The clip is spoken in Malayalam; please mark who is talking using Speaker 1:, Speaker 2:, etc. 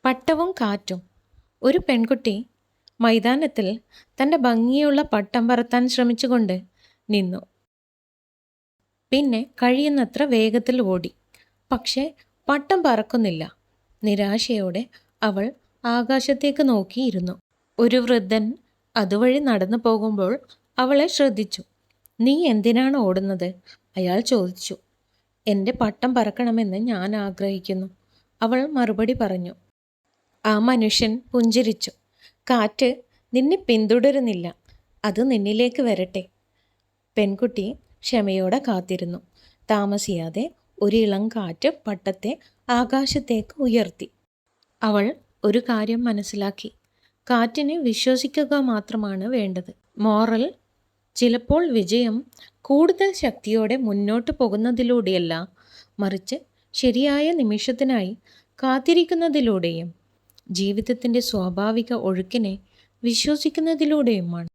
Speaker 1: പട്ടവും കാറ്റും. ഒരു പെൺകുട്ടി മൈതാനത്തിൽ തൻ്റെ ഭംഗിയുള്ള പട്ടം പറത്താൻ ശ്രമിച്ചുകൊണ്ട് നിന്നു. പിന്നെ കഴിയുന്നത്ര വേഗത്തിൽ ഓടി. പക്ഷേ പട്ടം പറക്കുന്നില്ല. നിരാശയോടെ അവൾ ആകാശത്തേക്ക് നോക്കിയിരുന്നു. ഒരു വൃദ്ധൻ അതുവഴി നടന്നു പോകുമ്പോൾ അവളെ ശ്രദ്ധിച്ചു. "നീ എന്തിനാണ് ഓടുന്നത്?" അയാൾ ചോദിച്ചു. "എൻ്റെ പട്ടം പറക്കണമെന്ന് ഞാൻ ആഗ്രഹിക്കുന്നു," അവൾ മറുപടി പറഞ്ഞു. ആ മനുഷ്യൻ പുഞ്ചിരിച്ചു. "കാറ്റ് നിന്നെ പിന്തുടരുന്നില്ല, അത് നിന്നിലേക്ക് വരട്ടെ." പെൺകുട്ടി ക്ഷമയോടെ കാത്തിരുന്നു. താമസിയാതെ ഒരു ഇളം കാറ്റ് പട്ടത്തെ ആകാശത്തേക്ക് ഉയർത്തി. അവൾ ഒരു കാര്യം മനസ്സിലാക്കി. കാറ്റിനെ വിശ്വസിക്കുക മാത്രമാണ് വേണ്ടത്. മോറൽ: ചിലപ്പോൾ വിജയം കൂടുതൽ ശക്തിയോടെ മുന്നോട്ട് പോകുന്നതിലൂടെയല്ല, മറിച്ച് ശരിയായ നിമിഷത്തിനായി കാത്തിരിക്കുന്നതിലൂടെയും ജീവിതത്തിൻ്റെ സ്വാഭാവിക ഒഴുക്കിനെ വിശ്വസിക്കുന്നതിലൂടെയുമാണ്.